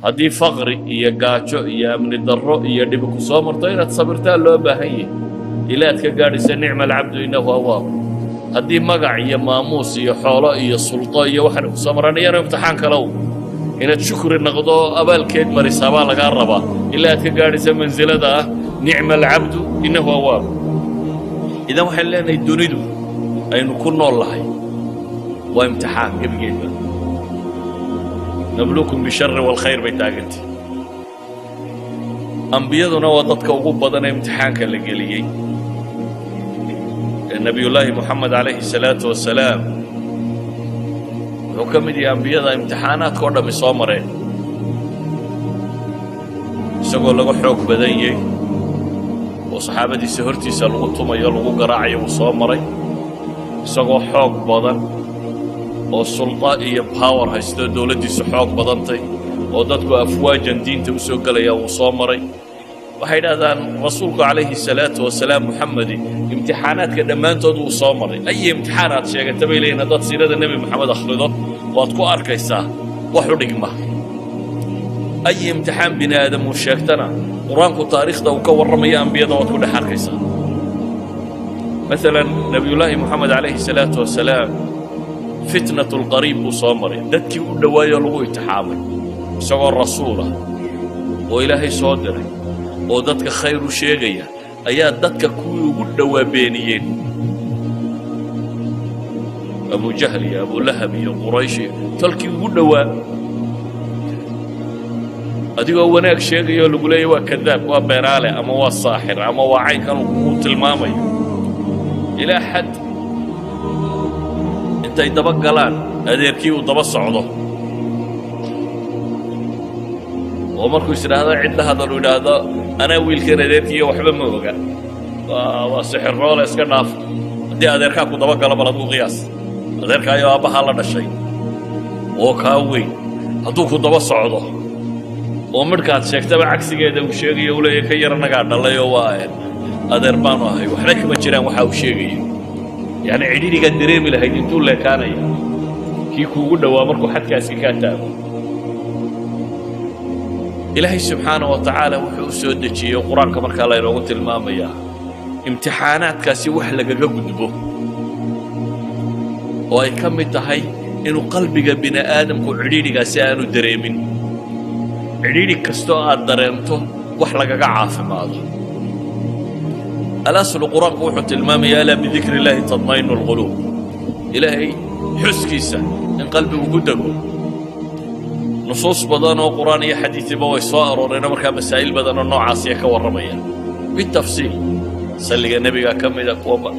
haddii faqri iyo gaajo iyo amni darro iyo dhibi ku soo marto inaad sabirtaa loo baahan yahay ilaa aad ka gaadhaysa nicma alcabdu innahu awaab haddii magac iyo maamuus iyo xoolo iyo sulto iyo waxaan ku soo maran iyana imtixaan kalow inaad shukri noqdo abaalkeed marisaa baa lagaa rabaa ilaa aad ka gaadhaysa mansilada ah nicma alcabdu innahu awaab idan waxaan leenahay dunidu aynu ku nool lahay waa imtixaan gebigeedba nabluukum bisharri walkhayr bay taagantay ambiyaduna waa dadka ugu badan ee imtixaanka la geliyey nabiyullaahi moxamed calayhi salaatu wasalaam wuxuu ka mid yahay ambiyada imtixaanaadka oo dhammi soo mareen isagoo laga xoog badan yahay oo saxaabadiisa hortiisa lagu tumayo lagu garaacayo wuu soo maray isagoo xoog badan oo sulta iyo power haysto dowladdiisu xoog badantay oo dadku afwaajan diinta u soo gelaya wuu soo maray waxay yidhaahdaan rasuulku calayhi salaatu wasalaam muxamedi imtixaanaadka dhammaantood wuu soo maray ay imtixaanaad sheegata bay leeyihin haddaad siirada nebi moxamed akhrido waad ku arkaysaa wax u dhigma ay imtixaan bini aadam uu sheegtana qur-aanku taariikhda uu ka warramaya ambiyada waad ku dhex arkaysaa maalan nebiyullaahi moxamed calayhi salaatu wasalaam fitnatu lqariib buu soo maray dadkii u dhowaayoo lagu imtixaamay isagoo rasuulah oo ilaahay soo diray oo dadka khayr u sheegaya ayaa dadka kuwii ugu dhowaa beeniyeen abujahl iyo abulahab iyo quraysh iyo tolkii ugu dhowaa adigoo wanaag sheegayoo lagu leeyahy waa kadaab waa beenaale ama waa saaxir ama waa caynkan uu tilmaamayo ilaa xad intay daba galaan adeerkii uu daba socdo oo markuu is idhaahdo cidla hadal uu idhaahdo anaa wiilkan adeerkiiyo waxba ma oga waa sixirroole iska dhaaf haddii adeerkaa ku daba galo bal aduu qiyaas adeerkaayo aabbahaa la dhashay oo kaa weyn hadduu ku daba socdo oo midhkaad sheegtaba cagsigeeda uu sheegayo u leeya ka yar annagaa dhallayoo waa adeer baanu ahay waxba kama jiraan waxa uu sheegayo yacni cidhidhigaad dareemi lahayd intuu leekaanaya kii kuugu dhowaa markuu xadkaasi kaa taago ilaahay subxaana wa tacaala wuxuu u soo dejiyey qur-aanka markaa laynoogu tilmaamayaa imtixaanaadkaasi wax lagaga gudbo oo ay ka mid tahay inuu qalbiga bini aadamku cidhiidhigaasi aanu dareemin cidhiidhi kastoo aad dareento wax lagaga caafimaado alaslu qur-aanku wuxuu tilmaamayaa alaa bidikri illaahi tadma'inu alquluub ilaahay xuskiisa in qalbigu ku dego nusuus badan oo qur'aan iyo xadiidiba way soo arooreen markaa masaa'il badan oo noocaasiya ka warramayaan bitafsiil salliga nebiga ka mida kuwa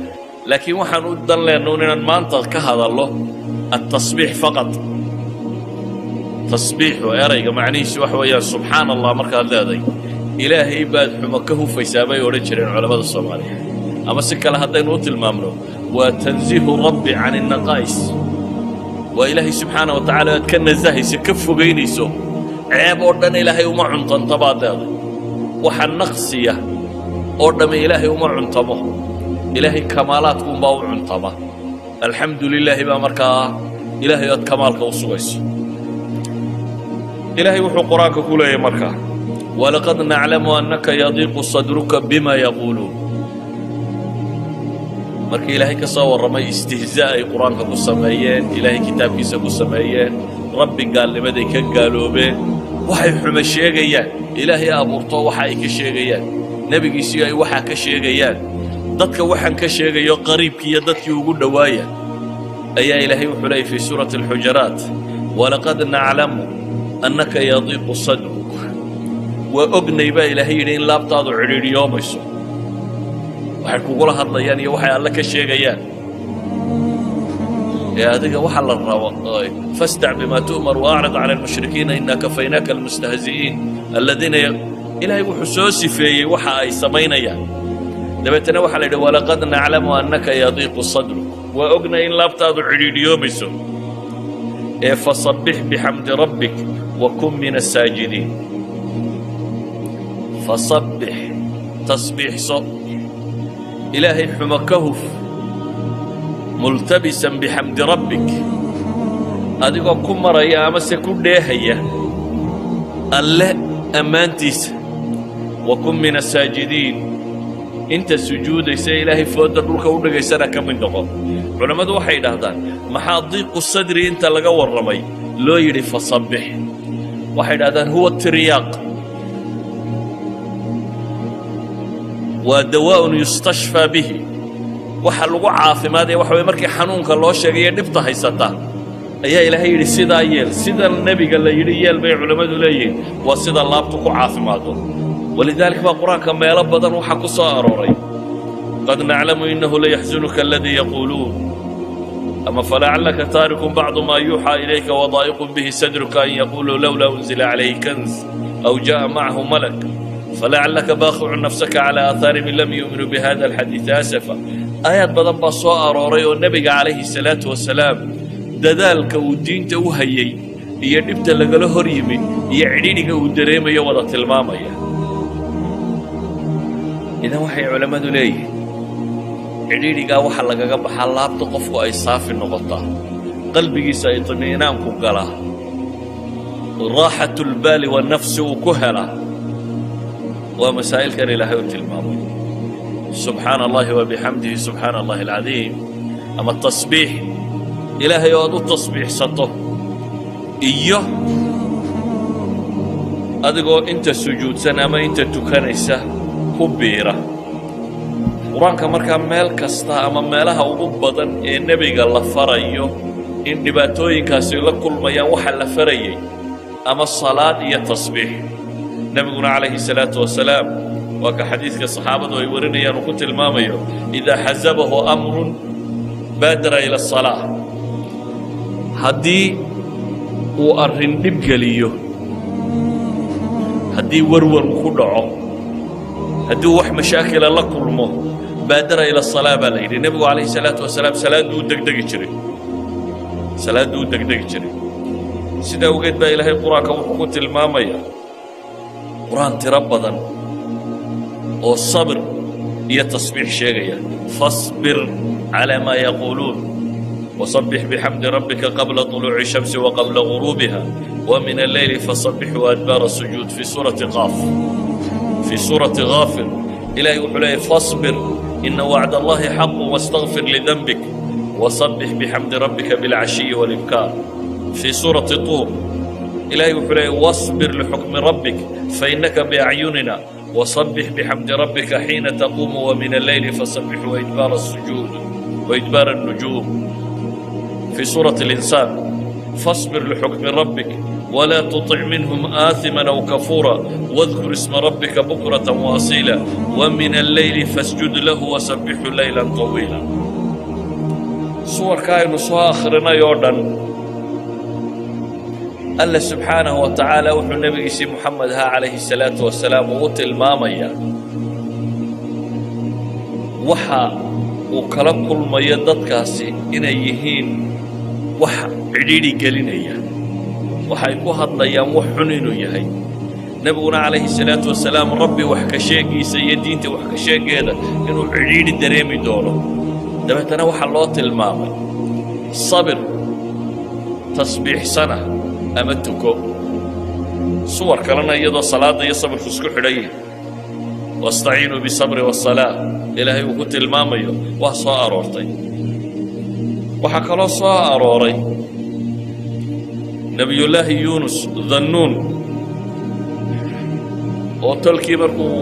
laakiin waxaan u dan leenahay inaan maanta ka hadallo التصبيح فقط تصبيح erayga macnihiisu wax weeyaan subxaan allah markaad leeday ilaahay baad xumo ka hufaysaa bay odhan jireen culamada soomaaliyeed ama si kale haddaynu u tilmaamno waa tanziihu rabbi can الnaqaa'is waa ilaahay subxaana wa tacaala aad ka nasahayso ka fogaynayso ceeb oo dhan ilaahay uma cuntanta baad leeday waxa naqsiya oo dhamme ilaahay uma cuntamo ilaahay kamaalaadkuunbaa u cuntama alxamdu lilaahi baa markaa ilaahay aad kamaalka u sugayso ilaahay wuxuu qur-aanka ku leeyahay markaa walaqad naclamu annaka yadiiqu sadruka bima yaquuluun markii ilaahay ka soo warramay istihzaa ay qur-aanka ku sameeyeen ilaahay kitaabkiisa ku sameeyeen rabbi gaalnimaday ka gaaloobeen waxay xumo sheegayaan ilaahay abuurto waxa ay ka sheegayaan nebigiisii ay waxaa ka sheegayaan dadka waxaan ka sheegayo qariibkii iyo dadkii ugu dhowaaya ayaa ilaahay wuxuu leeyahy fii suurati alxujaraat walaqad naclamu annaka yadiiqu sadruk waa ognay baa ilaahay yidhi in laabtaadu cidhiidhiyoomayso waxay kugula hadlayaan iyo waxay alle ka sheegayaan ee adiga waxa la rabo fastac bima tu'mar waacrid cala almushrikiina inaa kafaynaaka almustahzi'iin aladiina ilaahay wuxuu soo sifeeyey waxa ay samaynayaan dabeetana waxaa la yidhi walaqad naclamu annaka yadiiqu sadruk waa ognay in laabtaadu cidhiidhiyoomayso ee fasabbix bixamdi rabbik wa kun min asaajidiin fasabbix tasbiixso ilaahay xumo ka huf multabisan bixamdi rabbik adigoo ku maraya amase ku dheehaya alle ammaantiisa wakun min asaajidiin inta sujuudaysa ilaahay fooda dhulka u dhigaysana ka mid noqo culammadu waxay idhaahdaan maxaa diiqu sadri inta laga warramay loo yidhi fasabbix waxay idhahdaan huwa tiryaaq waa dawaa'un yustashfaa bihi waxa lagu caafimaadaya waxa way markii xanuunka loo sheegay dhibta haysata ayaa ilaahay yidhi sidaa yeel sida nebiga la yidhi yeel bay culammadu leeyihiin waa sida laabtu ku caafimaado walidaalika baa qur-aanka meelo badan waxaa ku soo arooray qad naclamu innahu layaxzunuka aladii yaquuluun ama falacallaka taarikun bacdu maa yuuxaa ilayka wadaa'iqun bihi sadruka an yaquuluu lowlaa unzila calayhi kanz aw jaa'a macahu malak falacallaka baaqicun nafsaka calaa aathaarihim in lam yuuminuu bihada alxadiidi asafa aayaad badan baa soo arooray oo nebiga calayhi salaatu wasalaam dadaalka uu diinta u hayay iyo dhibta lagala hor yimid iyo cidhiidhiga uu dareemayo wada tilmaamaya idan waxay culammadu leeyihiin cidhiidhigaa waxa lagaga baxaa laabta qofku ay saafi noqotaa qalbigiisa itmiinaanku galaa raaxatulbaali wanafsi uu ku helaa waa masaa'ilkan ilaahay u tilmaamay subxaana allahi wabixamdihi subxaana allahi alcadiim ama tasbiix ilaahay oo aad u tasbiixsato iyo adigoo inta sujuudsan ama inta tukanaysa ku biira qur-aanka markaa meel kasta ama meelaha ugu badan ee nebiga la farayo in dhibaatooyinkaasi la kulmayaan waxa la farayay ama salaad iyo tasbiix nebiguna calayhi salaatu wasalaam waa ka xadiidka saxaabadu ay warinayaan uu ku tilmaamayo idaa xasabahu amrun baadara ila asalaa haddii uu arrin dhib geliyo haddii warwar uu ku dhaco haddii wax mashaakila la kulmo baadara ila asalaa baa la yidhi nebigu calayhi salaatu wasalaam salaadduu u degdegi jiray sidaa awgeed baa ilaahay qur-aanka wuxuu ku tilmaamayaa qur-aan tiro badan oo sabir iyo tasbiix sheegaya fasbir calaa maa yaquuluun وصبح بحمد ربك قبل طلوع الشمس وقبل غروبها ومن الليل فصبح وأدبار السجود في سورة غافر إلهي وحليه فاصبر إن وعد الله حق واستغفر لذنبك وصبح بحمد ربك بالعشي والإبكار في سورة طور إلهي وحليه واصبر لحكم ربك فإنك بأعيننا وصبح بحمد ربك حين تقوم ومن الليل فصبح وإدبار السجود وإدبار النجوم في سورة الإنسان فاصبر لحكم ربك ولا تطع منهم آثما أو كفورا واذكر اسم ربك بكرة وأصيلا ومن الليل فاسجد له وسبحه ليلا طويلا صور كائن سوى آخرنا يوردن الله سبحانه وتعالى وحو النبي محمد عليه الصلاة والسلام وطل ماميا وحا وكلا كل ما يددكاسي إن يهين wax cidhiidhi gelinaya waxay ku hadlayaan wax xun inuu yahay nebiguna calayhi salaatu wasalaam rabbi wax ka sheegiisa iyo diinta wax ka sheegeeda inuu cidhiidhi dareemi doono dabeetana waxaa loo tilmaamay sabir tasbiixsana ama tuko suwar kalena iyadoo salaada iyo sabirku isku xidhan yihin wastaciinuu bisabri wasalaa ilaahay uu ku tilmaamayo waa soo aroortay waxaa kaloo soo arooray nebiyullaahi yuunus dhannuun oo tolkii markuu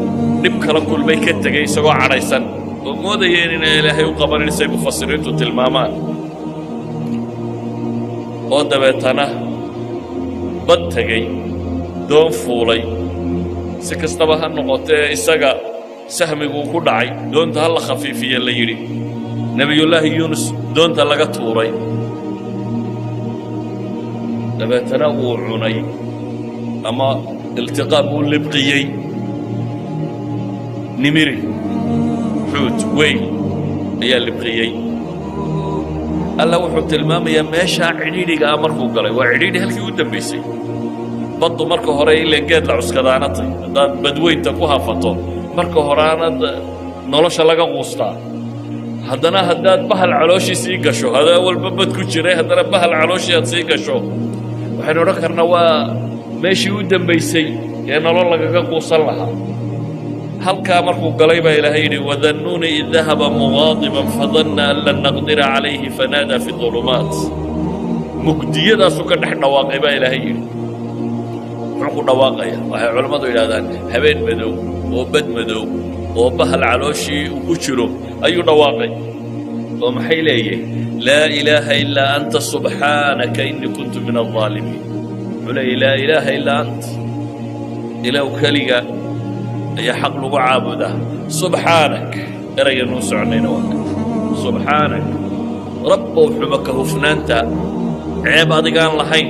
dhib kala kulmay ka tegay isagoo cadhaysan oo moodaya inayna ilaahay u qabanin say mufasiriintu tilmaamaan oo dabeetana bad tegey doon fuulay si kastaba ha noqotee isaga sahmiguu ku dhacay doonta ha la khafiifiye la yidhi nebiyullaahi yuunus doonta laga tuuray dabeetana wuu cunay ama iltiqaa buu libqiyey nimiri xuut weyn ayaa libqiyey alla wuxuu tilmaamayaa meeshaa cidhiidhigaa markuu galay waa cidhiidhi halkii u dambaysay baddu marka hore ileen geed la cuskadaanatay haddaad badweynta ku hafato marka horeanad nolosha laga quustaa haddana haddaad bahal calooshii sii gasho hadaa walba bad ku jiray haddana bahal calooshii aad sii gasho waxaynu odhan karnaa waa meeshii u dambaysay ee nolol lagaga quusan lahaa halkaa markuu galay baa ilaahay yidhi wadannuuni id dahaba mugaadiban fadanna an lan naqdira calayhi fanaadaa fi dulumaat mugdiyadaasuu ka dhex dhawaaqay baa ilaahay yidhi muxuu ku dhawaaqaya waxay culammadu yidhahdaan habeen madow oo bad madow oo bahal calooshii uu ku jiro ayuu dhawaaqay oo maxay leeyahay laa ilaaha ilaa anta subxaanaka innii kuntu min aldaalimiin wuxuu leeyahy laa ilaaha ilaa ant ilaahu keliga ayaa xaq lagu caabudaa subxaanak erayga nuu soconayna waa subxaanak rabbow xuba ka hufnaanta ceeb adigaan lahayn